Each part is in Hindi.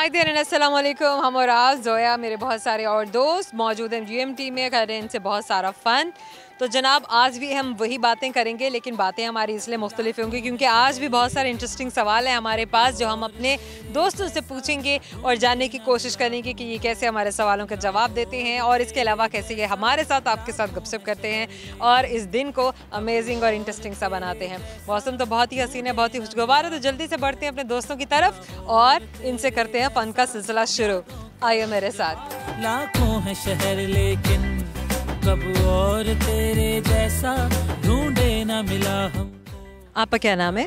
हाय देर अस्सलाम वालेकुम। हम और आज जोया मेरे बहुत सारे और दोस्त मौजूद हैं GMT में, कर रहे हैं इनसे बहुत सारा फ़न। तो जनाब आज भी हम वही बातें करेंगे, लेकिन बातें हमारी इसलिए मुख्तलिफ होंगी क्योंकि आज भी बहुत सारे इंटरेस्टिंग सवाल हैं हमारे पास जो हम अपने दोस्तों से पूछेंगे और जानने की कोशिश करेंगे कि ये कैसे हमारे सवालों का जवाब देते हैं और इसके अलावा कैसे ये हमारे साथ आपके साथ गपशप करते हैं और इस दिन को अमेजिंग और इंटरेस्टिंग सा बनाते हैं। मौसम तो बहुत ही हसीन है, बहुत ही खुशगवार है, तो जल्दी से बढ़ते हैं अपने दोस्तों की तरफ और इनसे करते हैं फ़न का सिलसिला शुरू। आइए मेरे साथ। लाखों है शहर लेकिन कब और तेरे जैसा ढूंढे ना मिला हम। आपका क्या नाम है?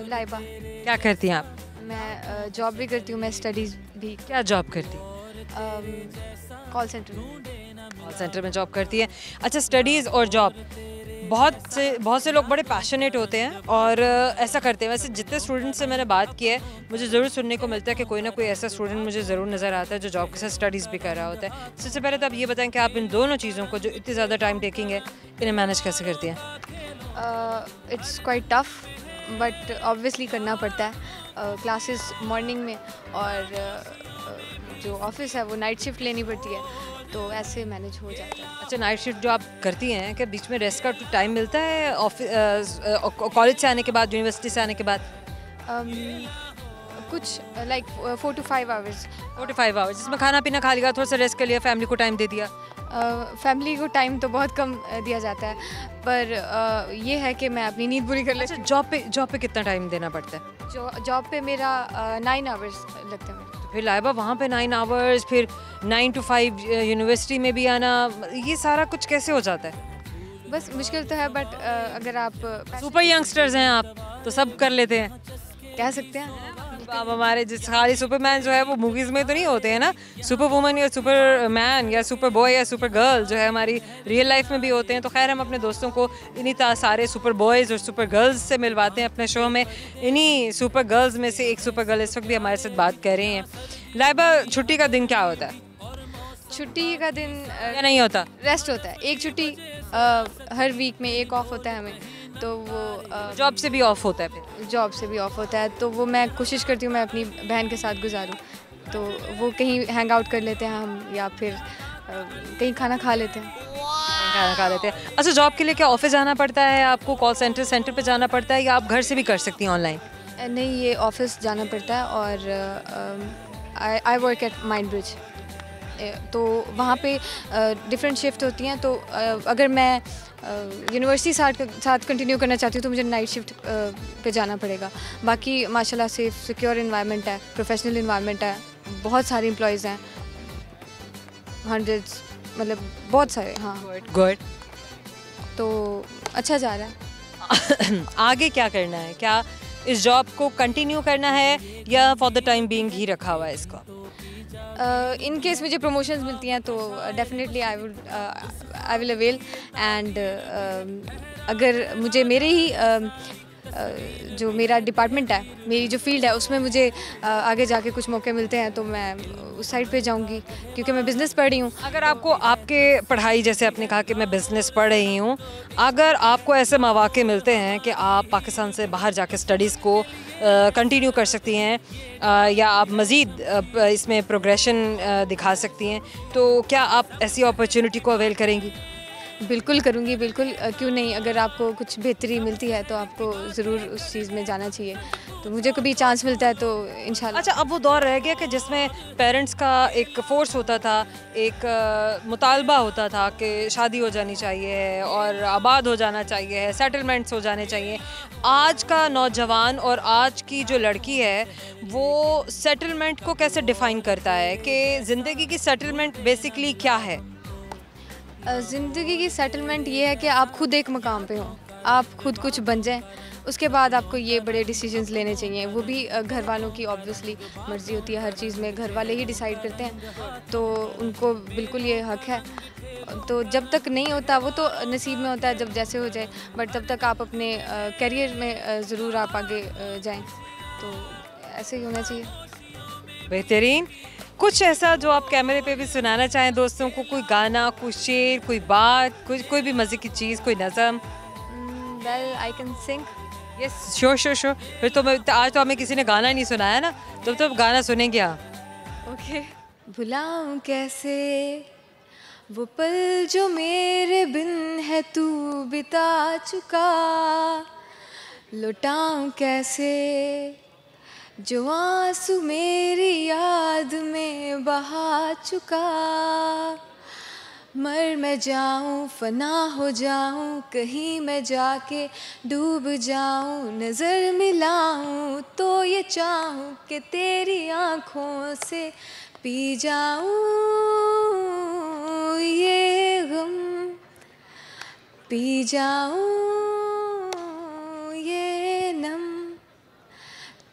लाइबा। क्या करती हैं आप? मैं जॉब भी करती हूँ, मैं स्टडीज़ भी। क्या जॉब करती हैं? कॉल सेंटर में। कॉल सेंटर में जॉब करती है। अच्छा, स्टडीज़ और जॉब, बहुत से लोग बड़े पैशनेट होते हैं और ऐसा करते हैं। वैसे जितने स्टूडेंट से मैंने बात की है मुझे ज़रूर सुनने को मिलता है कि कोई ना कोई ऐसा स्टूडेंट मुझे ज़रूर नज़र आता है जो जॉब के साथ स्टडीज़ भी कर रहा होता है। सबसे पहले तो आप ये बताएं कि आप इन दोनों चीज़ों को जो इतनी ज़्यादा टाइम टेकिंग है इन्हें मैनेज कैसे करती हैं? It's quite tough but obviously करना पड़ता है। क्लासेस मॉर्निंग में और जो ऑफिस है वो नाइट शिफ्ट लेनी पड़ती है, तो ऐसे मैनेज हो जाता है। अच्छा, नाइट शिफ्ट जो आप करती हैं क्या बीच में रेस्ट का टाइम मिलता है कॉलेज से आने के बाद, यूनिवर्सिटी से आने के बाद? कुछ like 4 to 5 hours. 4 to 5 hours जिसमें खाना पीना खा लिया, थोड़ा सा रेस्ट कर लिया, फैमिली को टाइम दे दिया? फैमिली को टाइम तो बहुत कम दिया जाता है, पर ये है कि मैं अपनी नींद पूरी कर लेती हूँ। जॉब पे कितना टाइम देना पड़ता है? जॉब पे मेरा 9 आवर्स लगते हैं। फिर लाइबा वहाँ पे 9 आवर्स, फिर 9 to 5 यूनिवर्सिटी में भी आना, ये सारा कुछ कैसे हो जाता है? बस मुश्किल तो है, बट अगर आप सुपर यंगस्टर्स हैं आप तो सब कर लेते हैं, कह सकते हैं। अब हमारे जिस खाली सुपरमैन जो है वो मूवीज़ में तो नहीं होते हैं ना, सुपर वुमन या सुपर मैन या सुपर बॉय या सुपर गर्ल जो है हमारी रियल लाइफ में भी होते हैं। तो खैर हम अपने दोस्तों को इन्हीं सारे सुपर बॉयज़ और सुपर गर्ल्स से मिलवाते हैं अपने शो में। इन्हीं सुपर गर्ल्स में से एक सुपर गर्ल इस वक्त भी हमारे साथ बात कर रही हैं। लाइबा, छुट्टी का दिन क्या होता है? छुट्टी का दिन या नहीं होता? रेस्ट होता है। एक छुट्टी हर वीक में एक ऑफ होता है हमें, तो वो जॉब से भी ऑफ होता है? फिर जॉब से भी ऑफ होता है, तो वो मैं कोशिश करती हूँ मैं अपनी बहन के साथ गुजारूँ, तो वो कहीं हैंग आउट कर लेते हैं हम, या फिर कहीं खाना खा लेते हैं। खाना खा लेते हैं। अच्छा, जॉब के लिए क्या ऑफिस जाना पड़ता है आपको, कॉल सेंटर पे जाना पड़ता है, या आप घर से भी कर सकती हैं ऑनलाइन? नहीं, ये ऑफिस जाना पड़ता है और I work at mind bridge, तो वहाँ पे डिफरेंट शिफ्ट होती हैं। तो अगर मैं यूनिवर्सिटी साथ कंटिन्यू करना चाहती हूँ तो मुझे नाइट शिफ्ट पे जाना पड़ेगा। बाकी माशाल्लाह सेफ सिक्योर इन्वायरमेंट है, प्रोफेशनल इन्वायरमेंट है, बहुत सारे एम्प्लॉयज़ हैं, हंड्रेड्स, मतलब बहुत सारे। हाँ, गुड। तो अच्छा जा रहा है। आगे क्या करना है? क्या इस जॉब को कंटिन्यू करना है या फॉर द टाइम बीइंग ही रखा हुआ है इसको? इन केस मुझे प्रमोशंस मिलती हैं तो definitely I will avail, and अगर मुझे मेरे ही जो मेरा डिपार्टमेंट है, मेरी जो फील्ड है उसमें मुझे आगे जाके कुछ मौके मिलते हैं तो मैं उस साइड पे जाऊंगी, क्योंकि मैं बिज़नेस पढ़ रही हूँ। अगर आपको आपके पढ़ाई, जैसे आपने कहा कि मैं बिज़नेस पढ़ रही हूँ, अगर आपको ऐसे मौके मिलते हैं कि आप पाकिस्तान से बाहर जाके स्टडीज़ को कंटिन्यू कर सकती हैं या आप मज़ीद इसमें प्रोग्रेशन दिखा सकती हैं, तो क्या आप ऐसी अपॉर्चुनिटी को अवेल करेंगी? बिल्कुल करूँगी, बिल्कुल, क्यों नहीं। अगर आपको कुछ बेहतरी मिलती है तो आपको ज़रूर उस चीज़ में जाना चाहिए, तो मुझे कभी चांस मिलता है तो इंशाल्लाह। अच्छा, अब वो दौर रह गया कि जिसमें पेरेंट्स का एक फ़ोर्स होता था, एक मुतालबा होता था कि शादी हो जानी चाहिए और आबाद हो जाना चाहिए, सेटलमेंट्स हो जाने चाहिए। आज का नौजवान और आज की जो लड़की है वो सेटलमेंट को कैसे डिफ़ाइन करता है कि ज़िंदगी की सेटलमेंट बेसिकली क्या है? ज़िंदगी की सेटलमेंट ये है कि आप खुद एक मकाम पे हो, आप खुद कुछ बन जाएं, उसके बाद आपको ये बड़े डिसीजंस लेने चाहिए। वो भी घर वालों की ऑब्वियसली मर्ज़ी होती है, हर चीज़ में घर वाले ही डिसाइड करते हैं, तो उनको बिल्कुल ये हक है। तो जब तक नहीं होता वो तो नसीब में होता है, जब जैसे हो जाए, बट तब तक आप अपने करियर में ज़रूर आप आगे जाएँ, तो ऐसे ही होना चाहिए। बेहतरीन। कुछ ऐसा जो आप कैमरे पे भी सुनाना चाहें दोस्तों को, कोई गाना, कोई शेर, कोई बात, कोई भी मज़े की चीज़, कोई नज़म? Well, I can sing. Yes, sure. फिर तो आज तो हमें किसी ने गाना नहीं सुनाया ना, तो गाना सुनेंगे आप। ओके। भुलाऊं कैसे वो पल जो मेरे बिन है तू बिता चुका, लौटाऊं कैसे जो आंसू मेरी याद में बहा चुका। मर मैं जाऊं फना हो जाऊं कहीं मैं जाके डूब जाऊं, नज़र मिलाऊं तो ये चाहूं कि तेरी आँखों से पी जाऊं ये गम, पी जाऊं ये नम,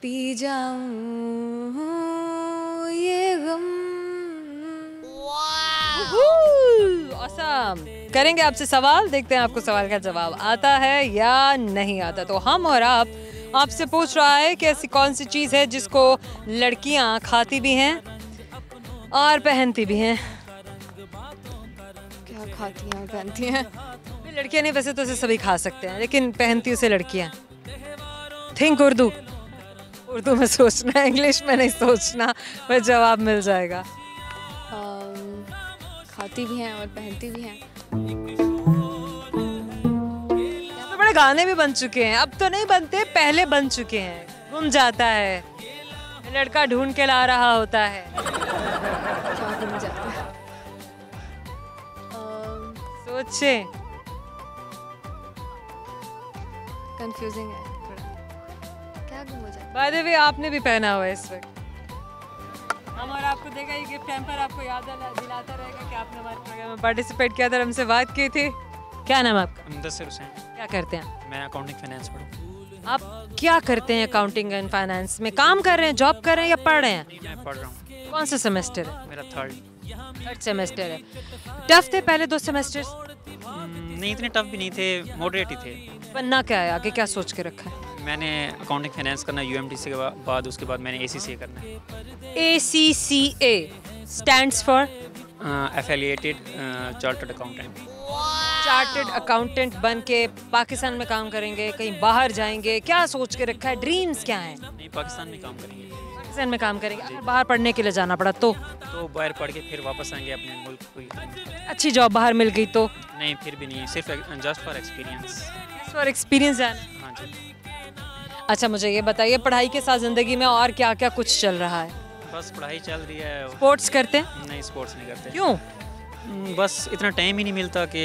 पी जाऊं ये गम। ऑसम। करेंगे आपसे सवाल, देखते हैं आपको सवाल का जवाब आता है या नहीं आता। तो हम और आप आपसे पूछ रहा है कि ऐसी कौन सी चीज़ है जिसको लड़कियां खाती भी हैं और पहनती भी हैं। क्या खाती हैं और पहनती हैं? लड़कियां नहीं, वैसे तो उसे सभी खा सकते हैं, लेकिन पहनती उसे लड़कियां। थिंक उर्दू, उर्दू में सोचना, इंग्लिश में नहीं सोचना, वह जवाब मिल जाएगा। खाती भी हैं और पहनती भी हैं। तो बड़े गाने भी बन चुके हैं, अब तो नहीं बनते, पहले बन चुके हैं। गुम जाता है, लड़का ढूंढ के ला रहा होता है। क्या गुम जाता है? सोचे, कंफ्यूजिंग है थोड़ा। क्या गुम हो जाता है? बाय द वे आपने भी पहना हुआ है इस वक्त। हम और आपको देगा ये गिफ्ट हैम्पर, आपको याद दिलाता रहेगा कि आपने हमारे प्रोग्राम में पार्टिसिपेट किया था, हमसे बात की थी। क्या नाम है आपका? मुदस्सिर हुसैन। क्या करते हैं? मैं अकाउंटिंग फाइनेंस पढ़ूँ। आप क्या करते हैं अकाउंटिंग एंड फाइनेंस में? काम कर रहे हैं, जॉब कर रहे हैं या पढ़ रहे हैं? मैं पढ़ रहा हूँ। कौन सा सेमेस्टर है? मेरा थर्ड सेमेस्टर है। टफ थे पहले 2 सेमेस्टर्स? नहीं, इतने टफ भी नहीं थे, मॉडरेट ही थे। बनना क्या है, आगे क्या सोच के रखा है? मैंने अकाउंटिंग फाइनेंस करना UMTC के बाद, उसके बाद मैंने ACCA करना है। ACCA stands for affiliated chartered accountant. Chartered accountant बन के पाकिस्तान में काम करेंगे, कहीं बाहर जाएंगे, क्या सोच के रखा है? ड्रीम्स क्या हैं? नहीं, पाकिस्तान में काम करेंगे। पाकिस्तान में काम करेंगे। अगर बाहर पढ़ने के लिए जाना पड़ा तो बाहर पढ़ के फिर वापस आएंगे अपने मुल्क को। अच्छी जॉब बाहर मिल गई तो? नहीं, फिर भी नहीं, सिर्फ just for experience. For experience जाना। हाँ जी। अच्छा, मुझे ये बताइए, पढ़ाई के साथ ज़िंदगी में और क्या क्या कुछ चल रहा है? बस पढ़ाई चल रही है। स्पोर्ट्स करते हैं? नहीं, स्पोर्ट्स नहीं करते। क्यों? बस इतना टाइम ही नहीं मिलता कि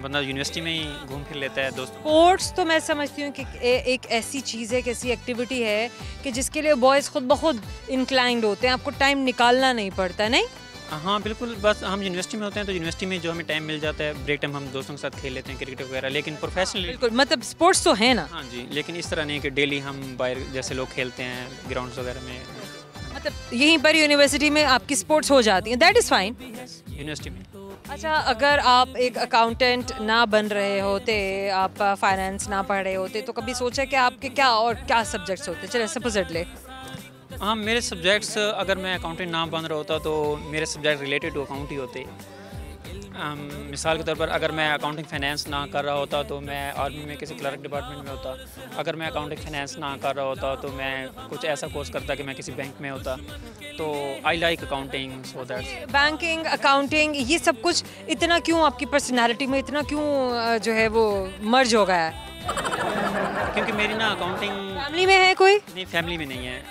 बंदा यूनिवर्सिटी में ही घूम फिर लेता है दोस्त। स्पोर्ट्स तो मैं समझती हूँ कि एक ऐसी चीज़ है, एक ऐसी एक्टिविटी है कि जिसके लिए बॉयज़ खुद ब खुद इंक्लाइंड होते हैं, आपको टाइम निकालना नहीं पड़ता, नहीं? हाँ बिल्कुल, बस हम यूनिवर्सिटी में होते हैं तो यूनिवर्सिटी में जो हमें टाइम मिल जाता है, ब्रेक टाइम हम दोस्तों के साथ खेल लेते हैं क्रिकेट वगैरह, लेकिन प्रोफेशनली बिल्कुल, मतलब स्पोर्ट्स तो है ना। हाँ जी, लेकिन इस तरह नहीं कि डेली हम बाहर जैसे लोग खेलते हैं ग्राउंड्स वगैरह में। मतलब यहीं पर यूनिवर्सिटी में आपकी स्पोर्ट्स हो जाती हैं, दैट इज़ फाइन। यूनिवर्सिटी में। अच्छा, अगर आप एक अकाउंटेंट ना बन रहे होते, आप फाइनेंस ना पढ़ रहे होते, तो कभी सोचा कि आपके क्या और क्या सब्जेक्ट्स होते? चलिए सपोजिटली हाँ, मेरे सब्जेक्ट्स, अगर मैं अकाउंटेंट ना बन रहा होता तो मेरे सब्जेक्ट रिलेटेड टू अकाउंट ही होते। मिसाल के तौर पर अगर मैं अकाउंटिंग फाइनेंस ना कर रहा होता तो मैं आर्मी में किसी क्लर्क डिपार्टमेंट में होता। अगर मैं अकाउंटिंग फाइनेंस ना कर रहा होता तो मैं कुछ ऐसा कोर्स करता कि मैं किसी बैंक में होता। तो I like accounting, so that's. Banking, accounting, ये सब कुछ इतना क्यों आपकी पर्सनालिटी में इतना क्यों जो है वो मर्ज हो गया है? क्योंकि मेरी ना अकाउंटिंग फैमिली में है कोई? नहीं, फैमिली में नहीं है,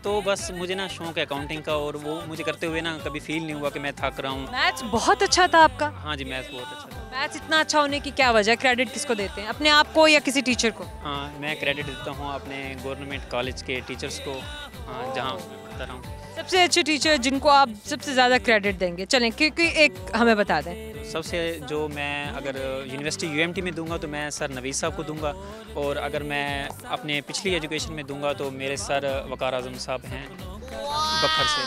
तो बस मुझे ना शौक है अकाउंटिंग का, और वो मुझे करते हुए ना कभी फील नहीं हुआ कि मैं थक रहा हूँ। मैथ्स बहुत अच्छा था आपका? हाँ जी, मैथ्स बहुत अच्छा था। मैथ्स इतना अच्छा होने की क्या वजह? क्रेडिट किसको देते हैं, अपने आप को या किसी टीचर को? हाँ, मैं क्रेडिट देता हूँ अपने गवर्नमेंट कॉलेज के टीचर्स को, जहाँ पढ़ता रहा हूँ। सबसे अच्छे टीचर जिनको आप सबसे ज़्यादा क्रेडिट देंगे, चलें क्योंकि एक हमें बता दें। सबसे जो मैं अगर यूनिवर्सिटी UMT में दूंगा तो मैं सर नवीद साहब को दूंगा, और अगर मैं अपने पिछली एजुकेशन में दूंगा तो मेरे सर वकार आजम साहब हैं बखर से,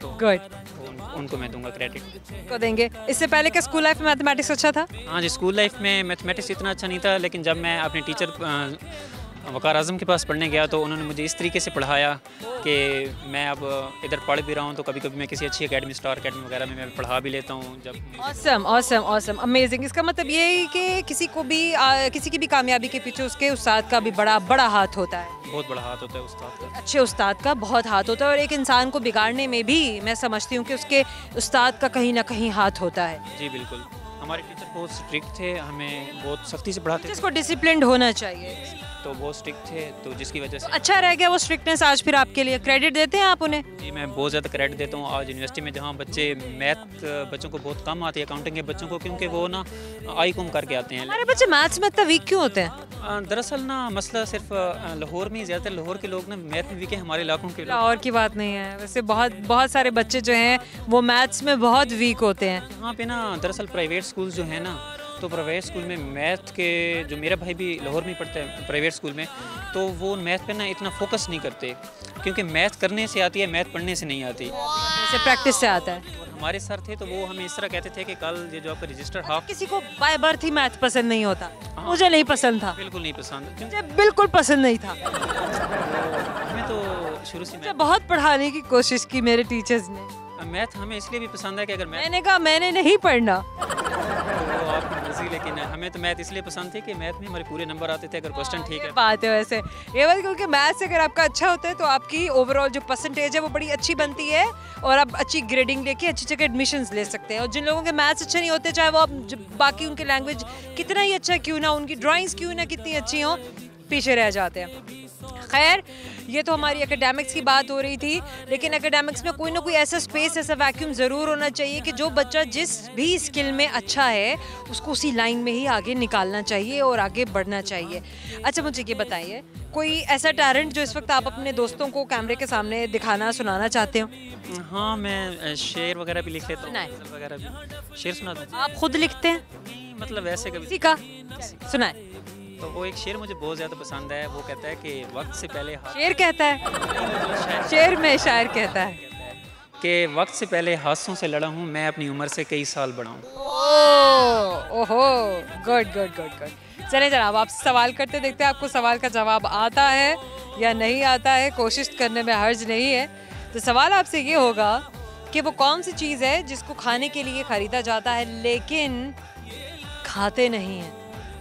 तो गुड, उनको मैं दूंगा क्रेडिट को देंगे। इससे पहले क्या स्कूल लाइफ में मैथमेटिक्स अच्छा था? हाँ जी, स्कूल लाइफ में मैथमेटिक्स इतना अच्छा नहीं था, लेकिन जब मैं अपने टीचर वकार आज़म के पास पढ़ने गया तो उन्होंने मुझे इस तरीके से पढ़ाया कि मैं अब इधर पढ़ भी रहा हूँ तो कभी कभी मैं किसी अच्छी एकेडमी, स्टार एकेडमी वगैरह में मैं पढ़ा भी लेता हूँ। जब ऑसम ऑसम ऑसम अमेजिंग। इसका मतलब ये है कि किसी को भी किसी की भी कामयाबी के पीछे उसके उस्ताद का भी बड़ा बड़ा हाथ होता है। बहुत बड़ा हाथ होता है उस्ताद का। अच्छे उस्ताद का बहुत हाथ होता है और एक इंसान को बिगाड़ने में भी मैं समझती हूँ कि उसके उस्ताद का कहीं ना कहीं हाथ होता है। जी बिल्कुल। हमारे टीचर बहुत स्ट्रिक्ट थे, हमें बहुत सख्ती से पढ़ाते थे। जिसको डिसिप्लिन्ड होना चाहिए तो बहुत स्ट्रिक्ट थे, तो जिसकी वजह से अच्छा रह गया वो स्ट्रिक्टनेस आज फिर आपके लिए। क्रेडिट देते हैं आप उन्हें? जी मैं बहुत ज़्यादा क्रेडिट देता हूँ। आज यूनिवर्सिटी में जहाँ मैथ बच्चों को बहुत कम आती है, अकाउंटिंग के बच्चों को, क्योंकि वो ना आई कॉम करके आते हैं। हमारे बच्चे मैथ्स में इतना वीक क्यों होते हैं? दरअसल ना मसला सिर्फ लाहौर में ही ज़्यादातर लाहौर के लोग ना मैथ में वीक है, हमारे इलाकों के लोग। लाहौर की बात नहीं है, वैसे बहुत सारे बच्चे जो हैं वो मैथ्स में बहुत वीक होते हैं। यहाँ पे ना दरअसल प्राइवेट स्कूल जो है ना, तो प्राइवेट स्कूल में मैथ के, जो मेरा भाई भी लाहौर में पढ़ता है प्राइवेट स्कूल में, तो वो मैथ पे ना इतना फोकस नहीं करते, क्योंकि मैथ करने से आती है, मैथ पढ़ने से नहीं आती। जैसे प्रैक्टिस से आता है। और हमारे सर थे तो वो हमें इस तरह कहते थे कि कल ये जो आपका रजिस्टर हाफ। किसी को बाय बर्थ ही मैथ पसंद नहीं होता। मुझे नहीं पसंद था, बिल्कुल नहीं पसंद, मुझे बिल्कुल पसंद नहीं था। हमें तो शुरू से मुझे बहुत पढ़ाने की कोशिश की मेरे टीचर्स ने। मैथ हमें इसलिए भी पसंद है कि अगर मैंने कहा मैंने नहीं पढ़ना। तो आपकी मर्जी, लेकिन हमें तो मैथ इसलिए पसंद थी कि मैथ में हमारे पूरे नंबर आते थे अगर क्वेश्चन ठीक है। बात है वैसे ये बात, क्योंकि मैथ्स अगर आपका अच्छा होता है तो आपकी ओवरऑल जो परसेंटेज है वो बड़ी अच्छी बनती है और आप अच्छी ग्रेडिंग लेके अच्छी जगह एडमिशन्स ले सकते हैं। और जिन लोगों के मैथ्स अच्छे नहीं होते, चाहे वो आप बाकी उनके लैंग्वेज कितना ही अच्छा क्यों ना, उनकी ड्राइंग्स क्यों ना कितनी अच्छी हो, पीछे रह जाते हैं। खैर, ये तो हमारी एकेडमिक्स की बात हो रही थी, लेकिन एकेडमिक्स में कोई ना कोई ऐसा स्पेस, ऐसा वैक्यूम ज़रूर होना चाहिए कि जो बच्चा जिस भी स्किल में अच्छा है उसको उसी लाइन में ही आगे निकालना चाहिए और आगे बढ़ना चाहिए। अच्छा मुझे ये बताइए, कोई ऐसा टैलेंट जो इस वक्त आप अपने दोस्तों को कैमरे के सामने दिखाना, सुनाना चाहते हो? हाँ, मैं शेर वगैरह भी लिख लेता हूँ। सुनाए। वगैरह भी शेर सुना दूँ? आप खुद लिखते हैं? मतलब ऐसे कभी किसी का सुनाए। तो वो एक शेर मुझे बहुत ज़्यादा पसंद है। वो कहता है कि वक्त से पहले शेर कहता है? शेर में शायर कहता है कि वक्त से पहले हादसों से लड़ा हूँ, मैं अपनी उम्र से कई साल बड़ा हूँ। ओहो, गुड गुड गुड गुड। चले जनाब, आप सवाल करते देखते हैं आपको सवाल का जवाब आता है या नहीं आता है। कोशिश करने में हर्ज नहीं है। तो सवाल आपसे ये होगा कि वो कौन सी चीज़ है जिसको खाने के लिए खरीदा जाता है लेकिन खाते नहीं हैं?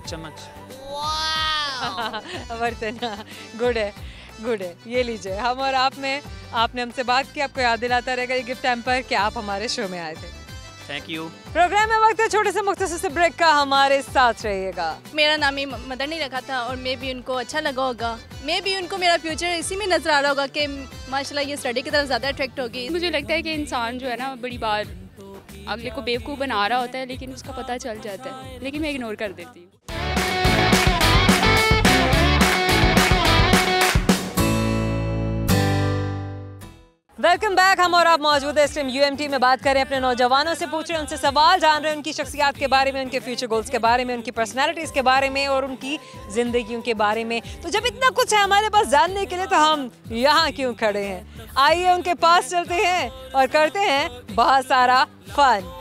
चम्मच। बर्तन। गुड है, गुड है। ये लीजिए, हम और आप में आपने हमसे बात की, आपको याद दिलाता रहेगा ये गिफ्ट हैम्पर कि आप हमारे शो में आए थे। Thank you. प्रोग्राम में वक्त है छोटे से मुख्तसर से ब्रेक का, हमारे साथ रहिएगा। मेरा नाम ही मदर नहीं रखा था और मे भी उनको अच्छा लगा होगा, मे भी उनको मेरा फ्यूचर इसी में नजर आ रहा होगा कि माशाल्लाह ये स्टडी की तरफ ज़्यादा अट्रैक्ट होगी। मुझे लगता है कि इंसान जो है ना बड़ी बार अगले को बेवकूफ़ बना रहा होता है, लेकिन उसका पता चल जाता है, लेकिन मैं इग्नोर कर देती हूँ। Welcome back. हम और आप मौजूद है इस टाइम यूएमटी में, बात करें अपने नौजवानों से, पूछ रहे हैं उनसे सवाल, जान रहे हैं उनकी शख्सियत के बारे में, उनके फ्यूचर गोल्स के बारे में, उनकी पर्सनालिटीज़ के बारे में और उनकी ज़िंदगियों के बारे में। तो जब इतना कुछ है हमारे पास जानने के लिए तो हम यहाँ क्यों खड़े हैं? आइए उनके पास चलते हैं और करते हैं बहुत सारा फन।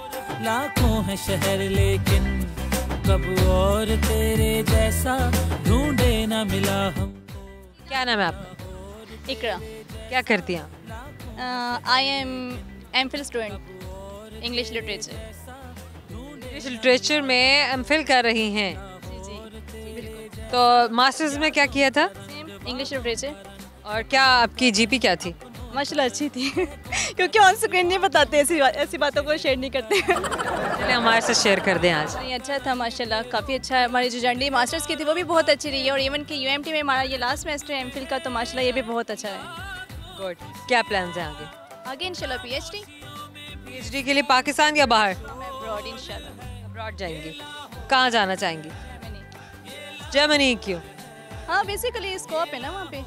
लाखों है शहर लेकिन कब और तेरे जैसा ढूंढे ना मिला हम। क्या नाम है आपका? इकरा। क्या करती हैं आप? I am MPhil student English literature. English literature में एमफिल कर रही हैं? जी जी बिल्कुल। तो मास्टर्स में क्या किया था? English literature. और क्या आपकी जीपी क्या थी? माशाल्लाह अच्छी थी क्योंकि ऑन स्क्रीन नहीं बताते, ऐसी बातों को शेयर नहीं करते। चलिए हमारे साथ शेयर कर दें आज। नहीं, अच्छा था माशाल्लाह, काफ़ी अच्छा है। हमारी जो जर्नी मास्टर्स की थी वो भी बहुत अच्छी रही है और इवन कि यूएमटी में हमारा ये लास्ट सेमेस्टर है एमफिल का, तो माशाल्लाह ये भी बहुत अच्छा है। गुड। क्या प्लान्स हैं आगे? आगे इंशाल्लाह पीएचडी। पीएचडी के लिए पाकिस्तान या बाहर? मैं अब्रॉड इंशाल्लाह। अब्रॉड जाएंगी? कहाँ जाना चाहेंगी? जर्मनी। क्यों? हाँ, बेसिकली स्कोप है ना वहाँ पे,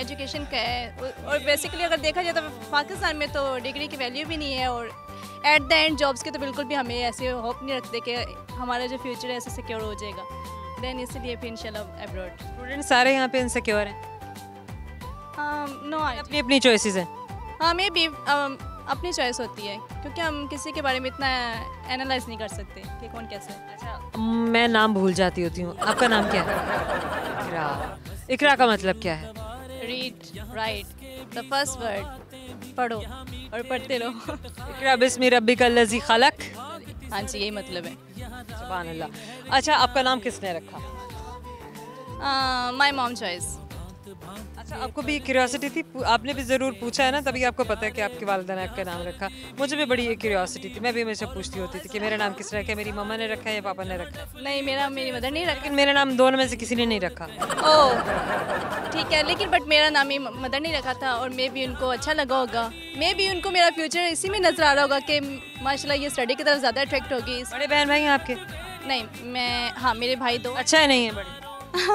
एजुकेशन का है। और बेसिकली अगर देखा जाए तो पाकिस्तान में तो डिग्री की वैल्यू भी नहीं है और एट द एंड जॉब्स के तो बिल्कुल भी हमें ऐसे होप नहीं रखते कि हमारा जो फ्यूचर है ऐसे सिक्योर हो जाएगा। देन इसलिए फिर इंशाल्लाह अब्रॉड। स्टूडेंट सारे यहाँ पे इनसिक्योर हैं? नो, अपनी अपनी चॉइसेस हैं। हाँ, मे भी अपनी चॉइस होती है क्योंकि हम किसी के बारे में इतना एनालाइज नहीं कर सकते कि कौन कैसा है। अच्छा, मैं नाम भूल जाती होती हूँ, आपका नाम क्या है? इकरा। इकरा का मतलब क्या है? Read, right, the first word, पढ़ो और पढ़ते रहो। इकरा बिस्मि रब्बिकल लज़ी खलक। हाँ जी, यही मतलब है। सुभान अल्लाह। अच्छा, आपका नाम किसने रखा? My mom choice. अच्छा, आपको भी क्यूरियोसिटी थी, आपने भी ज़रूर पूछा है ना, तभी आपको पता है कि आपकी वालिदा ने आपका नाम रखा। मुझे भी बड़ी क्यूरियोसिटी थी, मैं भी हमेशा पूछती होती थी कि मेरा नाम किसने रखा है, मेरी मम्मा ने रखा है या पापा ने रखा है। नहीं, मेरी मदर नहीं रखा। लेकिन मेरा नाम दोनों में से किसी ने नहीं रखा। ओह ठीक है, लेकिन बट मेरा नाम ही मदर नहीं रखा था और मे भी उनको अच्छा लगा होगा। मे भी उनको मेरा फ्यूचर इसी में नज़र आ रहा होगा कि माशाल्लाह ये स्टडी की तरफ ज़्यादा अट्रैक्ट होगी। बड़े बहन भाई हैं आपके? नहीं, हाँ मेरे भाई 2। अच्छा है, नहीं है बड़े?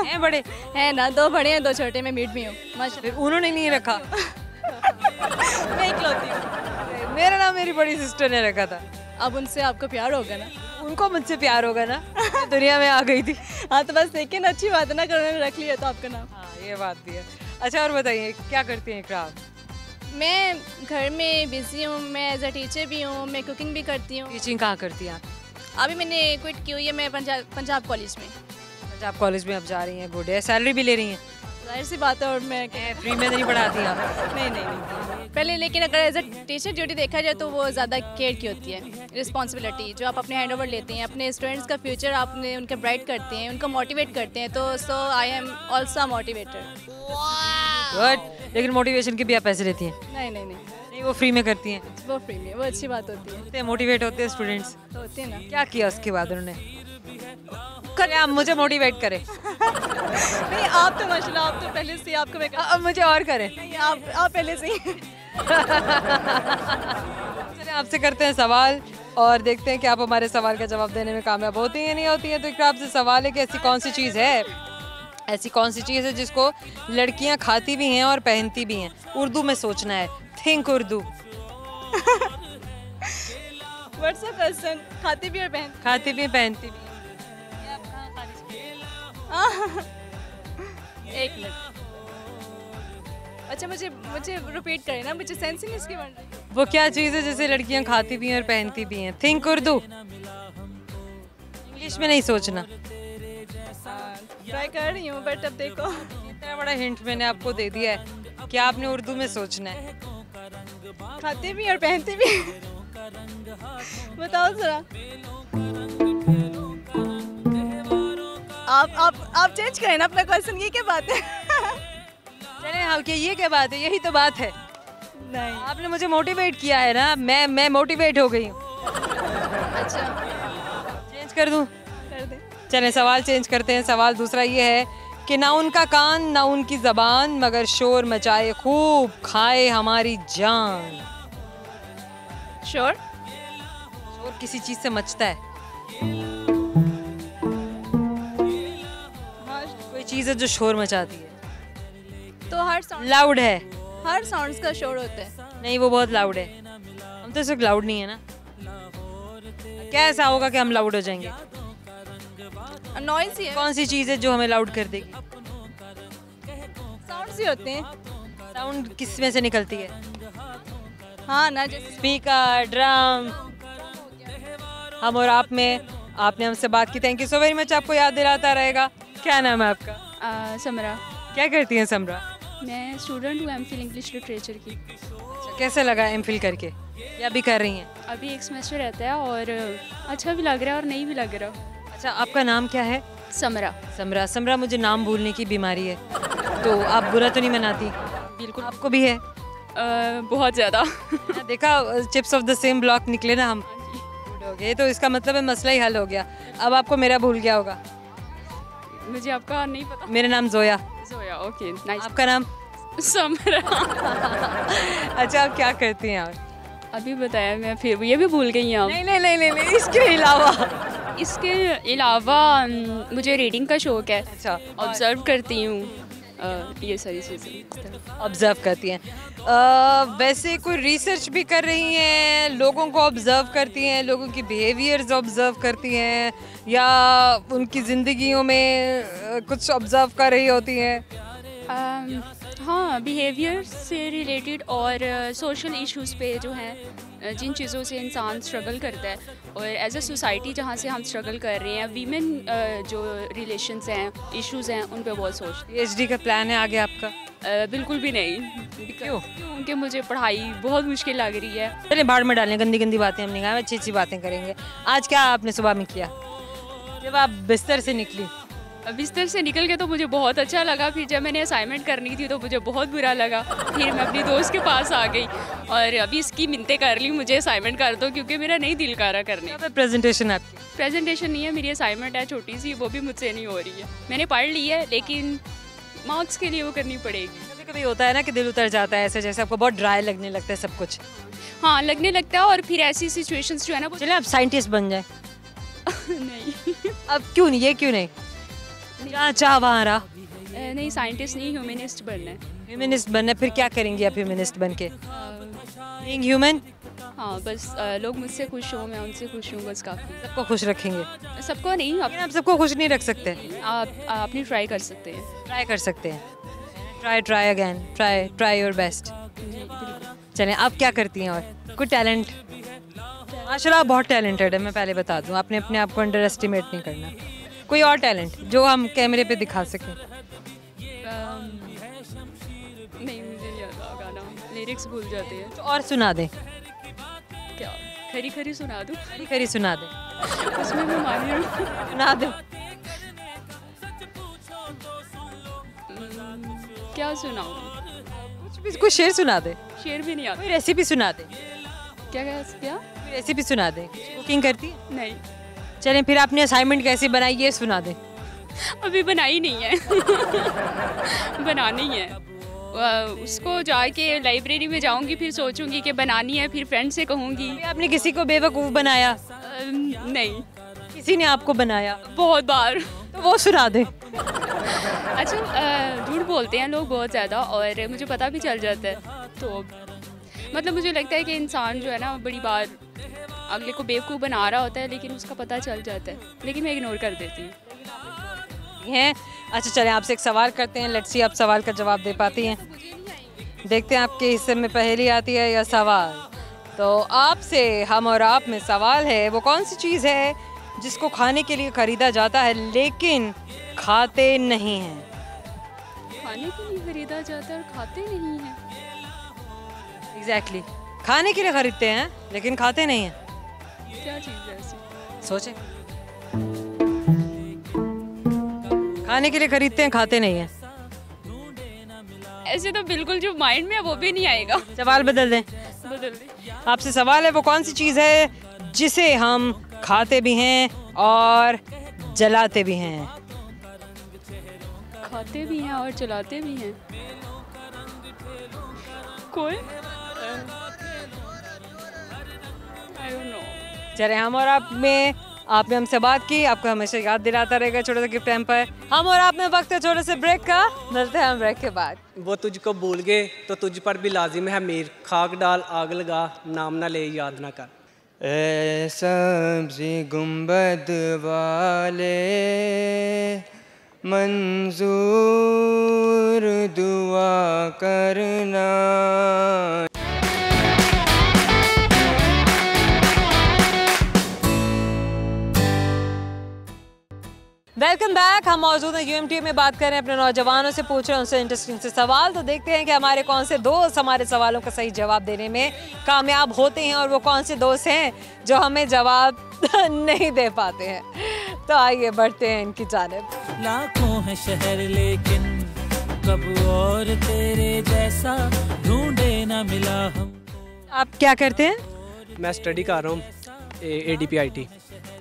हैं बड़े? हैं ना, 2 बड़े हैं 2 छोटे, मैं मीट भी हूँ माशाल्लाह। फिर उन्होंने नहीं रखा? मैं इकलौती हूँ। मेरा नाम मेरी बड़ी सिस्टर ने रखा था। अब उनसे आपको प्यार होगा ना? उनको मुझसे प्यार होगा ना, मैं दुनिया में आ गई थी। हाँ तो बस, लेकिन अच्छी बात है ना कि उन्होंने रख लिया तो आपका नाम। हाँ, ये बात भी है। अच्छा, और बताइए क्या करती हैं इकरा आप? मैं घर में बिज़ी हूँ, मैं एज अ टीचर भी हूँ, मैं कुकिंग भी करती हूँ। टीचिंग कहाँ करती हैं आप? अभी मैंने क्विट की हुई है, मैं पंजाब कॉलेज में। पंजाब कॉलेज में आप जा रही हैं, गुड है। सैलरी भी ले रही हैं? जाहिर सी बात है, और मैं फ्री में नहीं पढ़ाती आप? नहीं पहले, लेकिन अगर एज अ टीचर ड्यूटी देखा जाए तो वो ज़्यादा केयर की होती है, रिस्पॉन्सिबिलिटी जो आप अपने हैंड ओवर लेते हैं, अपने स्टूडेंट्स का फ्यूचर आपने उनके ब्राइट करते हैं, उनको मोटिवेट करते हैं, तो so I am also motivator. Good. लेकिन मोटिवेशन के भी आप पैसे लेती हैं? नहीं, वो फ्री में करती हैं? वो फ्री में, वो अच्छी बात होती है। मोटिवेट होते हैं स्टूडेंट्स? तो होती है ना। क्या किया उसके बाद उन्होंने? करें आप मुझे मोटिवेट करें। नहीं, आप तो माशाल्लाह, आप तो पहले से, आपको मैं अब मुझे और करें। नहीं, आप पहले से ही। चलिए, आपसे करते हैं सवाल और देखते हैं कि आप हमारे सवाल का जवाब देने में कामयाब होती हैं या नहीं होती हैं। तो एक आपसे सवाल है कि ऐसी कौन सी चीज़ है जिसको लड़कियां खाती भी हैं और पहनती भी हैं? उर्दू में सोचना है, think Urdu. What's the question? खाती भी और खाती भी पहनती भी। एक मिनट। अच्छा, मुझे रिपीट करें ना, मुझे सेंस ही नहीं इसकी बन रही। वो क्या चीज़ है जिसे लड़कियां खाती भी हैं और पहनती भी हैं? थिंक उर्दू, इंग्लिश में नहीं सोचना। ट्राई कर रही हूँ, बट अब देखो, इतना बड़ा हिंट मैंने आपको दे दिया है कि आपने उर्दू में सोचना है। खाती भी और पहनती भी। बताओ जरा। आप चेंज करें ना अपना क्वेश्चन, ये क्या बात है? चले हाँ, कि ये क्या बात है? यही तो बात है। नहीं, आपने मुझे मोटिवेट किया है ना, मैं मोटिवेट हो गई हूँ। अच्छा चेंज कर दूँ? कर दे। चलें, सवाल चेंज करते हैं। सवाल दूसरा ये है कि ना उनका कान ना उनकी ज़बान, मगर शोर मचाए खूब, खाए हमारी जान। श्योर? शोर किसी चीज़ से मचता है। कोई चीज़ है जो शोर मचाती है। तो हर साउंड, लाउड है? हर साउंड्स का शोर होता है। नहीं, वो बहुत लाउड है। हम तो इस वक्त लाउड नहीं है ना। क्या ऐसा होगा कि हम लाउड हो जाएंगे? नॉइज ही है। कौन सी चीज़ है जो हमें लाउड कर देगी? साउंड्स ही होते हैं। साउंड किस में से निकलती है? हाँ ना, जैसे स्पीकर, ड्रम। हम और आप में आपने हमसे बात की, thank you so very much. आपको याद दिलाता रहेगा। क्या नाम है आपका? समरा। क्या करती हैं समरा? मैं स्टूडेंट हूँ एमफिल इंग्लिश लिटरेचर की। अच्छा, कैसे लगा एमफिल करके, या भी कर रही हैं? अभी एक सेमेस्टर रहता है और अच्छा भी लग रहा है और नहीं भी लग रहा। अच्छा, आपका नाम क्या है? समरा। समरा। समरा, मुझे नाम भूलने की बीमारी है, तो आप बुरा तो नहीं मनाती? बिल्कुल। आपको भी है? बहुत ज़्यादा। देखा, chips of the same block निकले ना हम। गुड हो गए, तो इसका मतलब है मसला ही हल हो गया। अब आपको मेरा भूल गया होगा। मुझे आपका नहीं पता। मेरा नाम जोया। Zoya, okay, nice. आपका नाम? समरा। अच्छा, आप क्या करती हैं आप? अभी बताया मैं, फिर ये भी भूल गई आप। नहीं नहीं नहीं नहीं, नहीं, इसके अलावा। इसके अलावा मुझे रीडिंग का शौक है। अच्छा, ऑब्जर्व करती हूँ ये सारी चीज़ें। ऑब्जर्व करती हैं। वैसे कोई रिसर्च भी कर रही हैं, लोगों को ऑब्जर्व करती हैं, लोगों की बिहेवियर्स ऑब्जर्व करती हैं, या उनकी ज़िंदगियों में कुछ ऑब्जर्व कर रही होती हैं? हाँ, बिहेवियर से रिलेटेड और सोशल इश्यूज़ पे जो हैं जिन चीज़ों से इंसान स्ट्रगल करता है, और एज अ सोसाइटी जहाँ से हम स्ट्रगल कर रहे हैं, वीमेन जो रिलेशंस हैं, इश्यूज़ हैं, उन पे बहुत सोचती PhD का प्लान है आगे आपका? बिल्कुल भी नहीं। क्यों? क्योंकि मुझे पढ़ाई बहुत मुश्किल लग रही है। चलिए भाड़ में डालें, गंदी गंदी बातें हमने कहा, अच्छी अच्छी बातें करेंगे। आज क्या आपने सुबह में किया जब आप बिस्तर से निकली? बिस्तर से निकल के तो मुझे बहुत अच्छा लगा, फिर जब मैंने असाइनमेंट करनी थी तो मुझे बहुत बुरा लगा, फिर मैं अपनी दोस्त के पास आ गई और अभी इसकी मिन्नतें कर ली मुझे असाइनमेंट कर दो, क्योंकि मेरा नहीं दिल कर रहा करने। प्रेजेंटेशन आपकी? प्रेजेंटेशन नहीं है, मेरी असाइनमेंट है छोटी सी, वो भी मुझसे नहीं हो रही है। मैंने पढ़ ली है लेकिन मार्क्स के लिए वो करनी पड़ेगी। कभी कभी होता है ना कि दिल उतर जाता है, ऐसे जैसे आपको बहुत ड्राई लगने लगता है सब कुछ। हाँ, लगने लगता है, और फिर ऐसी सिचुएशंस जो है ना वो चलिए आप साइंटिस्ट बन जाए। नहीं अब क्यों नहीं, ये क्यों नहीं? जहाँ चाह वहाँ रहा। नहीं, साइंटिस्ट नहीं, ह्यूमनिस्ट बनना है। ह्यूमनिस्ट बनना है, फिर क्या करेंगी आप ह्यूमनिस्ट बन के? Being human? हाँ, बस लोग मुझसे खुश हों, मैं उनसे खुश हूँ, बस काफ़ी। सबको खुश रखेंगे? सबको नहीं, आप सबको खुश नहीं रख सकते। आप अपनी ट्राई कर सकते हैं। ट्राई कर सकते हैं, try again, try your best. चलें, आप क्या करती हैं और कोई टैलेंट? माशाल्लाह आप बहुत टैलेंटेड है, मैं पहले बता दूं, आपने अपने आप को अंडर एस्टिमेट नहीं करना। कोई और टैलेंट जो हम कैमरे पे दिखा सकें? नहीं, मुझे नहीं आता गाना, लिरिक्स भूल जाते हैं। तो और सुना दें। क्या खरी खरी सुना दूँ? खरी खरी सुना दें। उसमें मैं माहिर हूँ। सुना दो। क्या सुनाऊँ? कुछ भी, कोई शेर सुना दे। शेर भी नहीं आता। कोई रेसिपी सुना दे। क्या क्या क्या? कोई रेसिपी सुना दे। कुकिंग करती है? नहीं, चलें, फिर आपने असाइनमेंट कैसे बनाई ये सुना दें। अभी बनाई नहीं है। बनानी है, उसको जाके लाइब्रेरी में जाऊंगी, फिर सोचूंगी कि बनानी है, फिर फ्रेंड से कहूंगी। आपने किसी को बेवकूफ़ बनाया? नहीं। किसी ने आपको बनाया? बहुत बार। तो वो सुना दे। अच्छा, झूठ बोलते हैं लोग बहुत ज़्यादा, और मुझे पता भी चल जाता है, तो मतलब मुझे लगता है कि इंसान जो है ना बड़ी बार अगले को बेवकूफ़ बना रहा होता है, लेकिन उसका पता चल जाता है, लेकिन मैं इग्नोर कर देती हूँ। हैं। अच्छा चलें, आपसे एक सवाल करते हैं, लेट्स सी आप सवाल का जवाब दे पाती हैं। देखते हैं आपके हिस्से में पहेली आती है या सवाल। तो आपसे हम और आप में सवाल है, वो कौन सी चीज़ है जिसको खाने के लिए ख़रीदा जाता है लेकिन खाते नहीं हैं? खाने के लिए खरीदा जाता है और खाते नहीं हैं? एग्जैक्टली, खाने के लिए खरीदते हैं लेकिन खाते नहीं हैं। क्या चीज़ है ऐसी? सोचें। खाने के लिए खरीदते हैं, खाते नहीं हैं। ऐसे तो बिल्कुल जो माइंड में है वो भी नहीं आएगा। सवाल बदल दें। बदल दे। आपसे सवाल है, वो कौन सी चीज़ है जिसे हम खाते भी हैं और जलाते भी हैं? खाते भी हैं और चलाते भी हैं। कोई I don't know। चले, हम और आप में आपने हमसे बात की, आपको हमेशा याद दिलाता रहेगा छोटे से गिफ्ट टाइम पर। हम और आप में वक्त है छोटे से ब्रेक का, मिलते हैं हम ब्रेक के बाद। वो तुझको भूल गए तो तुझ पर भी लाजिम है मीर, खाक डाल आग लगा नाम ना ले याद ना कर। ए सब्ज़ी गुंबद वाले मंजूर दुआ करना। Welcome back. हम मौजूद हैं यूएमटी में, बात कर रहे हैं अपने नौजवानों से, पूछ रहे हैं उनसे इंटरेस्टिंग से सवाल। तो देखते हैं कि हमारे कौन से दोस्त हमारे सवालों का सही जवाब देने में कामयाब होते हैं और वो कौन से दोस्त हैं जो हमें जवाब नहीं दे पाते हैं। तो आइए बढ़ते हैं इनकी जानिब। लाखों है शहर लेकिन कब और तेरे जैसा ढूंढे ना मिला हम। आप क्या करते हैं? मैं स्टडी कर रहा हूँ ADPIT।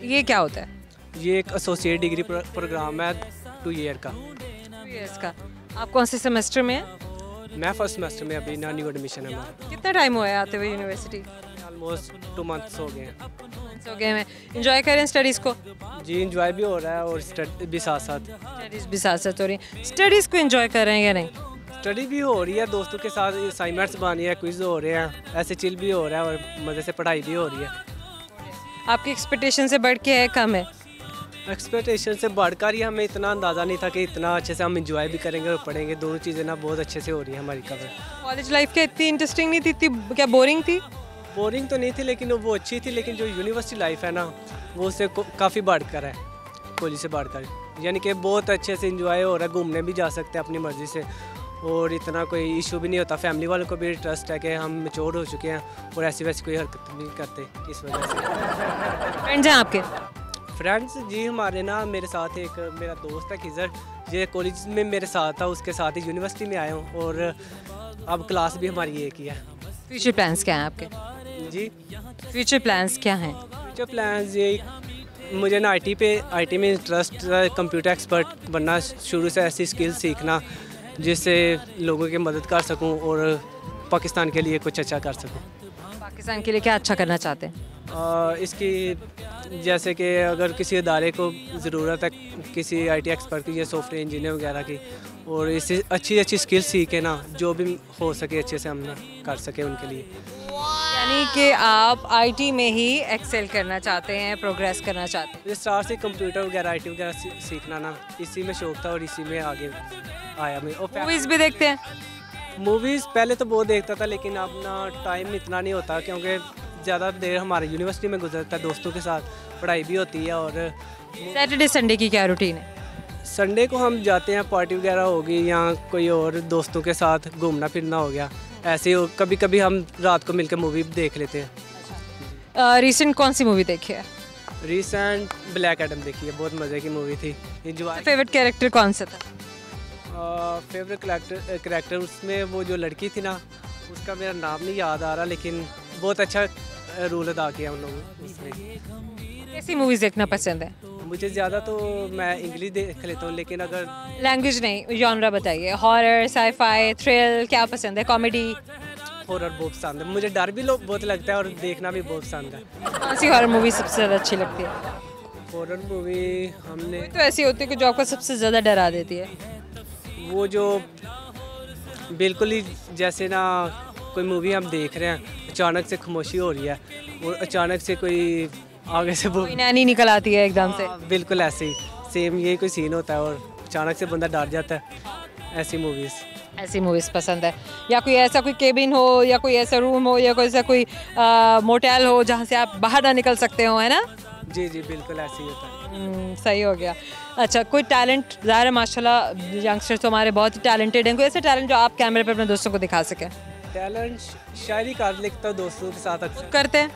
ये क्या होता है? ये एक एसोसिएट डिग्री प्रोग्राम है 2 ईयर का। 2 years का। आप कौन से सेमेस्टर में हैं? मैं फर्स्ट सेमेस्टर में, अभी न्यू एडमिशन है हमारा। कितना टाइम हुआ है आते हुए यूनिवर्सिटी? ऑलमोस्ट 2 मंथ्स हो गए हैं। हो गए हैं। एंजॉय करें स्टडीज़ को? जी इंजॉय भी हो रहा है और स्टडी भी साथ साथ। स्टडीज़ भी साथ साथ हो रही हैं। स्टडीज़ को एंजॉय कर रहे हैं या नहीं? स्टडी भी हो रही है, दोस्तों के साथ असाइनमेंट्स बनी है, क्विज हो रहे हैं, ऐसे चिल भी हो रहा है और मज़े से पढ़ाई भी हो रही है। आपकी एक्सपेक्टेशन से बढ़ के है, कम है? एक्सपेक्टेशन से बढ़कर ही हमें इतना अंदाज़ा नहीं था कि इतना अच्छे से हम इंजॉय भी करेंगे और पढ़ेंगे। दोनों चीज़ें ना बहुत अच्छे से हो रही हैं हमारी कवर। कॉलेज लाइफ क्या इतनी इंटरेस्टिंग नहीं थी, इतनी क्या बोरिंग थी? बोरिंग तो नहीं थी लेकिन वो अच्छी थी, लेकिन जो यूनिवर्सिटी लाइफ है ना वो उससे काफ़ी बढ़कर है, कॉलेज से बढ़कर। यानी कि बहुत अच्छे से इंजॉय हो रहा है, घूमने भी जा सकते हैं अपनी मर्ज़ी से और इतना कोई इशू भी नहीं होता। फैमिली वालों को भी ट्रस्ट है कि हम मैच्योर हो चुके हैं और ऐसी वैसी कोई हरकत नहीं करते इस वजह से। फ्रेंड्स हैं आपके? फ्रेंड्स जी हमारे ना, मेरे साथ एक मेरा दोस्त है खिजर, ये कॉलेज में मेरे साथ था, उसके साथ ही यूनिवर्सिटी में आया हूँ और अब क्लास भी हमारी एक ही है। फ्यूचर प्लान्स क्या हैं आपके? जी फ्यूचर प्लान्स क्या हैं? फ्यूचर प्लान्स ये मुझे ना आईटी में इंटरेस्ट है, कंप्यूटर एक्सपर्ट बनना, शुरू से ऐसी स्किल सीखना जिससे लोगों की मदद कर सकूं और पाकिस्तान के लिए कुछ अच्छा कर सकूं। पाकिस्तान के लिए क्या अच्छा करना चाहते हैं? इसकी जैसे कि अगर किसी इदारे को ज़रूरत है किसी आईटी एक्सपर्ट की या सॉफ्टवेयर इंजीनियर वगैरह की, और इससे अच्छी स्किल सीखे ना, जो भी हो सके अच्छे से हम ना कर सके उनके लिए। यानी कि आप आईटी में ही एक्सेल करना चाहते हैं, प्रोग्रेस करना चाहते हैं? स्टार्ट से कंप्यूटर वगैरह आईटी वगैरह सीखना ना, इसी में शौक था और इसी में आगे आया मैं। और मूवीज़ भी देखते हैं? मूवीज़ पहले तो बहुत देखता था लेकिन अब ना टाइम इतना नहीं होता क्योंकि ज़्यादा देर हमारे यूनिवर्सिटी में गुजरता है, दोस्तों के साथ पढ़ाई भी होती है। और सैटरडे संडे की क्या रूटीन है? संडे को हम जाते हैं, पार्टी वगैरह होगी या कोई और दोस्तों के साथ घूमना फिरना हो गया, ऐसे ही कभी कभी हम रात को मिलकर मूवी देख लेते हैं। रिसेंट कौन सी मूवी देखी है? रिसेंट ब्लैक एडम देखी है, बहुत मज़े की मूवी थी। इंजॉय। फेवरेट कैरेक्टर कौन सा था? फेवरेट कैरेक्टर उसमें वो जो लड़की थी ना, उसका मेरा नाम नहीं याद आ रहा, लेकिन बहुत अच्छा रोल अदा किया उन लोगों उसने। कैसी मूवीज़ देखना पसंद है? मुझे ज़्यादा तो मैं इंग्लिश देख लेता हूँ, लेकिन अगर लैंग्वेज नहीं, जॉनरा बताइए। हॉरर, साई-फाई, थ्रिल, क्या पसंद है? कॉमेडी? हॉरर बहुत पसंद है मुझे, डर भी बहुत लगता है और देखना भी बहुत पसंद है। कौन सी हॉरर मूवी सबसे ज़्यादा अच्छी लगती है? हॉरर मूवी हमने तो ऐसी होती है कि जो आपको सबसे ज़्यादा डरा देती है। वो जो बिल्कुल ही जैसे ना कोई मूवी हम देख रहे हैं, अचानक से खामोशी हो रही है और अचानक से कोई आगे से कोई नैनी निकल आती है एकदम से। बिल्कुल ऐसे ही सेम यही कोई सीन होता है और अचानक से बंदा डर जाता है। ऐसी मूवीज़ पसंद है, या कोई ऐसा कोई केबिन हो या कोई ऐसा रूम हो या कोई ऐसा कोई मोटेल हो जहाँ से आप बाहर ना निकल सकते हो, है ना? जी बिल्कुल ऐसे ही होता है। सही हो गया। अच्छा, कोई टैलेंट? ज़ाहिर है माशाल्लाह यंगस्टर्स तो हमारे बहुत ही टैलेंटेड हैं, कोई ऐसा टैलेंट जो आप कैमरे पर अपने दोस्तों को दिखा सकें? टैलेंट शायरी कर लिखता हूँ दोस्तों के साथ अक्सर। करते हैं?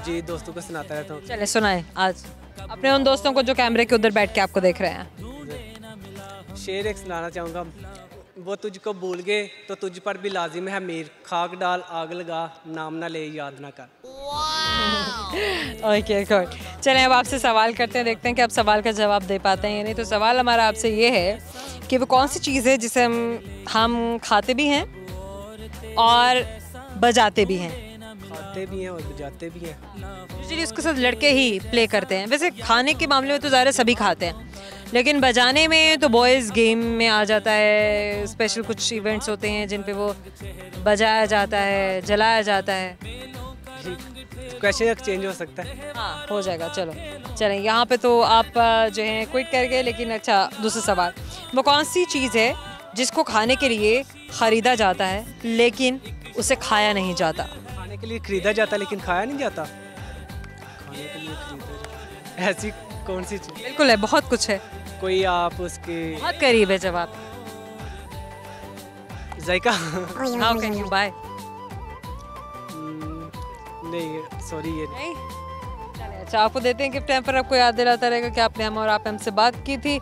जी, दोस्तों को सुनाता रहता हूँ। चले सुनाएं आज अपने उन दोस्तों को जो कैमरे के उधर बैठ के आपको देख रहे हैं। शेर एक सुनाना चाहूँगा। वो तुझको भूल गए तो तुझ पर भी लाजिम है मीर, खाक डाल आग लगा नाम ना ले याद ना कर। Okay good. चलें अब आपसे सवाल करते हैं, देखते हैं कि आप सवाल का जवाब दे पाते हैं या नहीं। तो सवाल हमारा आपसे ये है कि वो कौन सी चीज़ है जिसे हम खाते भी हैं और बजाते भी हैं? खाते भी हैं और बजाते भी हैं। यूजुअली उसके साथ लड़के ही प्ले करते हैं। वैसे खाने के मामले में तो ज़्यादा सभी खाते हैं, लेकिन बजाने में तो बॉयज़ गेम में आ जाता है। स्पेशल कुछ इवेंट्स होते हैं जिन पे वो बजाया जाता है, जलाया जाता है। क्वेश्चन एक्सचेंज हो सकता है? हाँ हो जाएगा। चलो चलें, यहाँ पे तो आप जो है क्विट कर गए, लेकिन अच्छा दूसरा सवाल, वो कौन सी चीज़ है जिसको खाने के लिए ख़रीदा जाता है लेकिन उसे खाया नहीं जाता? खाने के लिए खरीदा जाता लेकिन खाया नहीं जाता? खाने के लिए खरीदा जाता, ऐसी कौन सी चीज़? बिल्कुल है, बहुत कुछ है। कोई आप उसके बहुत करीब है जवाब। जायका। How can you buy? नहीं सॉरी ये नहीं। चलिए अच्छा, आपको देते हैं गिफ्ट टाइम पर, आपको याद दिलाता रहेगा कि आपने हम और आप हमसे बात की थी।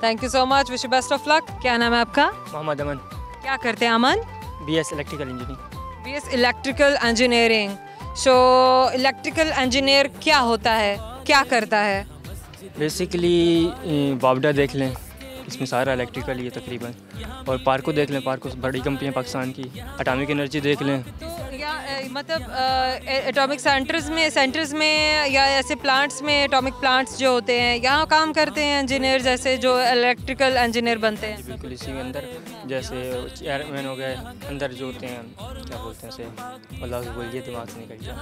Thank you so much, wish you best of luck. क्या नाम है आपका? मोहम्मद अमन। क्या करते हैं अमन? BS electrical engineering. BS electrical engineering. So electrical engineer क्या होता है, क्या करता है? बेसिकली वापडा देख लें, इसमें सारा इलेक्ट्रिकल ही है तकरीबन। और पार्क को देख लें, पार्क को बड़ी कंपनी है पाकिस्तान की, एटॉमिक एनर्जी देख लें। तो या मतलब एटॉमिक सेंटर्स में या ऐसे प्लांट्स में, एटॉमिक प्लांट्स जो होते हैं यहाँ काम करते हैं इंजीनियर, जैसे जो इलेक्ट्रिकल इंजीनियर बनते हैं। बिल्कुल इसी के अंदर, जैसे चेयरमैन हो गए अंदर जो होते हैं, क्या बोलते हैं उसे, अल्लाह से बोलिए दिमाग से निकल गया,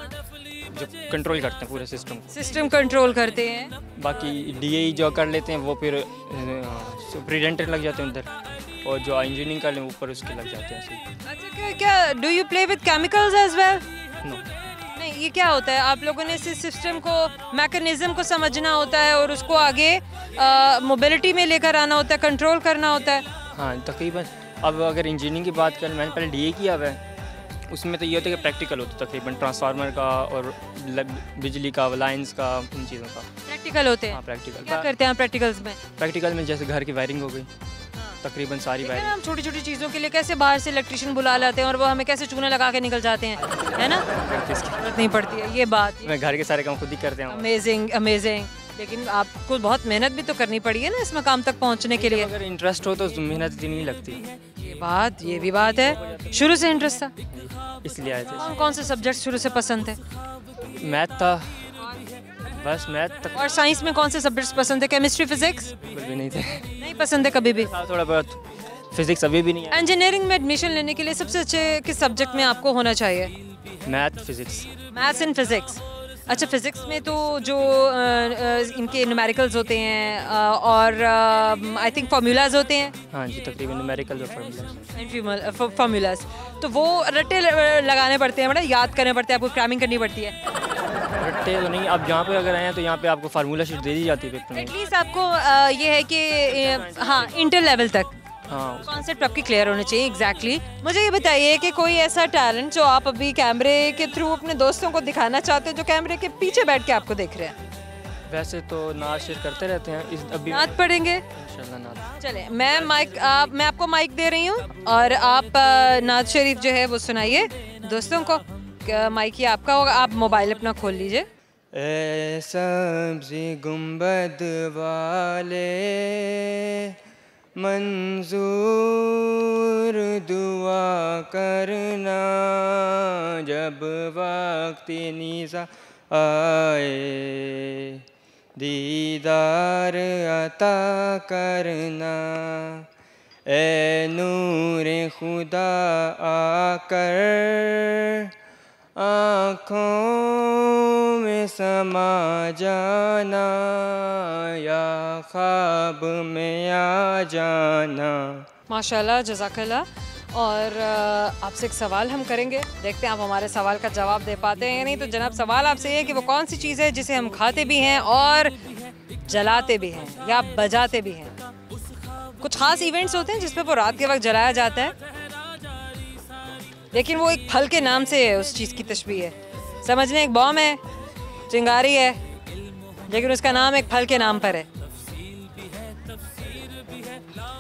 जो कंट्रोल करते हैं पूरे सिस्टम कंट्रोल करते हैं। बाकी DAE जो कर लेते हैं वो फिर सुपरिटेंडेंट लग जाते हैं उधर, और जो इंजीनियरिंग कर लें ऊपर उसके लग जाते हैं। अच्छा, क्या do you play with chemicals as well? No, नहीं, ये क्या होता है? आप लोगों ने इस सिस्टम को, मैकेनिज्म को समझना होता है और उसको आगे मोबिलिटी में लेकर आना होता है, कंट्रोल करना होता है। हाँ तकरीबन। अब अगर इंजीनियरिंग की बात करें, मैंने पहले DAE किया हुआ है, उसमें तो ये होता है कि प्रैक्टिकल होता है तकरीबन, ट्रांसफार्मर का और बिजली का, लाइंस का, इन चीज़ों का प्रैक्टिकल होते हैं। हाँ प्रैक्टिकल। क्या करते हैं प्रैक्टिकल्स में? प्रैक्टिकल में जैसे घर की वायरिंग हो गई, तकरीबन सारी लेकिन वायरिंग। हम छोटी छोटी चीज़ों के लिए कैसे बाहर से इलेक्ट्रिशियन बुला लाते हैं और वो हमें कैसे चूने लगा के निकल जाते हैं, है ना? जरूरत नहीं पड़ती है, ये बात। मैं घर के सारे काम खुद ही करते हैं। Amazing amazing. लेकिन आपको बहुत मेहनत भी तो करनी पड़ी है ना इस मकाम तक पहुंचने के लिए। अगर इंटरेस्ट हो तो मेहनत इतनी नहीं लगती। ये भी बात है। शुरू से इंटरेस्ट था, इसलिए आए थे। कौन से सब्जेक्ट शुरू से पसंद थे? मैथ था, बस मैथ तक। और साइंस में कौन से सब्जेक्ट्स पसंद थे? Chemistry, physics? बिल्कुल भी नहीं थे। नहीं पसंद है कभी भी? थोड़ा बहुत फिजिक्स अभी भी नहीं है। इंजीनियरिंग में एडमिशन लेने के लिए सबसे अच्छे किस सब्जेक्ट में आपको होना चाहिए? Math, physics. Maths and physics. अच्छा, फिजिक्स में तो जो इनके न्यूमेरिकल्स होते हैं और आई थिंक फार्मूलाज होते हैं। हाँ जी, तकरीबन न्यूमेरिकल और फार्मूलाज, तो वो रट्टे लगाने पड़ते हैं, मतलब याद करने पड़ते हैं, आपको क्रैमिंग करनी पड़ती है। रट्टे तो नहीं, आप जहाँ पे अगर आए हैं तो यहाँ पे आपको फार्मूला शीट दे दी जाती है पेपर में। एटलीस्ट आपको ये है कि हाँ इंटर लेवल तक हाँ कॉन्सेप्ट आपकी क्लियर होने चाहिए। एग्जैक्टली। मुझे ये बताइए कि कोई ऐसा टैलेंट जो आप अभी कैमरे के थ्रू अपने दोस्तों को दिखाना चाहते हो, जो कैमरे के पीछे बैठ के आपको देख रहे हैं? वैसे तो नात शेयर करते रहते हैं, इस अभी नात पढ़ेंगे इंशाल्लाह नात। चले, मैं आपको माइक दे रही हूँ और आप नात शरीफ जो है वो सुनाइए दोस्तों को। माइक ही आपका होगा, आप मोबाइल अपना खोल लीजिए। ए सब्ज़ी गुंबद वाले मंजूर दुआ करना, जब वक्त निज़ा आए दीदार अता करना। ए नूर खुदा आकर आँखों में समा जाना, या ख्वाब में आ जाना। माशाल्लाह, जज़ाकल्लाह। और आपसे एक सवाल हम करेंगे, देखते हैं आप हमारे सवाल का जवाब दे पाते हैं या नहीं। तो जनाब, सवाल आपसे ये है कि वो कौन सी चीज़ है जिसे हम खाते भी हैं और जलाते भी हैं या बजाते भी हैं? कुछ ख़ास इवेंट्स होते हैं जिस पे वो रात के वक्त जलाया जाता है, लेकिन वो एक फल के नाम से है, उस चीज़ की तशबीह है। समझ लें, एक बॉम्ब है, चिंगारी है, लेकिन उसका नाम एक फल के नाम पर है।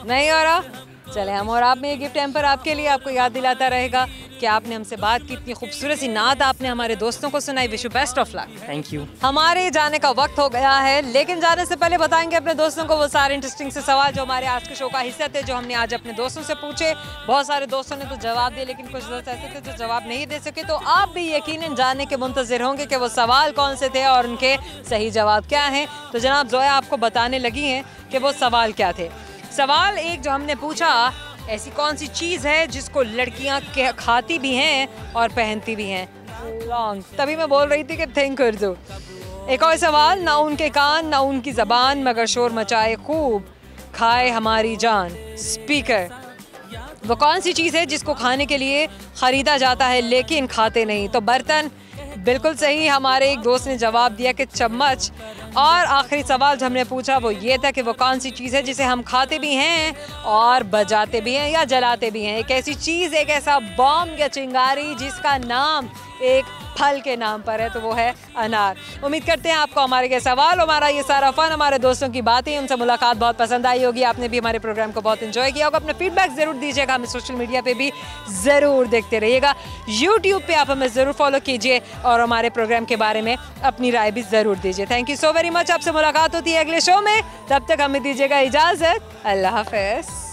नहीं हो रहा? चले, हम और आप में ये गिफ्ट हैम्पर आपके लिए, आपको याद दिलाता रहेगा कि आपने हमसे बात की, इतनी खूबसूरत सी नात आपने हमारे दोस्तों को सुनाई। Wish you best of luck. Thank you. हमारे जाने का वक्त हो गया है, लेकिन जाने से पहले बताएंगे अपने दोस्तों को वो सारे इंटरेस्टिंग से सवाल जो हमारे आज के शो का हिस्सा थे, जो हमने आज अपने दोस्तों से पूछे। बहुत सारे दोस्तों ने तो जवाब दिए, लेकिन कुछ दोस्त ऐसे थे जो जवाब नहीं दे सके। तो आप भी यकीनन जानने के मुंतज़िर होंगे कि वो सवाल कौन से थे और उनके सही जवाब क्या हैं। तो जनाब ज़ोया आपको बताने लगी हैं कि वो सवाल क्या थे। सवाल एक जो हमने पूछा, ऐसी कौन सी चीज़ है जिसको लड़कियां खाती भी हैं और पहनती भी हैं? लॉन्ग, तभी मैं बोल रही थी कि थिंक कर दो। एक और सवाल, ना उनके कान ना उनकी ज़बान, मगर शोर मचाए खूब खाए हमारी जान। स्पीकर। वो कौन सी चीज़ है जिसको खाने के लिए ख़रीदा जाता है लेकिन खाते नहीं? तो बर्तन। बिल्कुल सही, हमारे एक दोस्त ने जवाब दिया कि चम्मच। और आखिरी सवाल जो हमने पूछा वो ये था कि वो कौन सी चीज़ है जिसे हम खाते भी हैं और बजाते भी हैं या जलाते भी हैं? एक ऐसी चीज़, एक ऐसा बॉम्ब या चिंगारी जिसका नाम एक फल के नाम पर है, तो वो है अनार। उम्मीद करते हैं आपको हमारे के सवाल, हमारा ये सारा फन, हमारे दोस्तों की बातें, उनसे मुलाकात बहुत पसंद आई होगी। आपने भी हमारे प्रोग्राम को बहुत एंजॉय किया होगा। अपना फीडबैक ज़रूर दीजिएगा, हमें सोशल मीडिया पे भी ज़रूर देखते रहिएगा। यूट्यूब पे आप हमें ज़रूर फॉलो कीजिए और हमारे प्रोग्राम के बारे में अपनी राय भी ज़रूर दीजिए। Thank you so very much. आपसे मुलाकात होती है अगले शो में, तब तक हमें दीजिएगा इजाज़त। अल्लाह हाफ़िज़।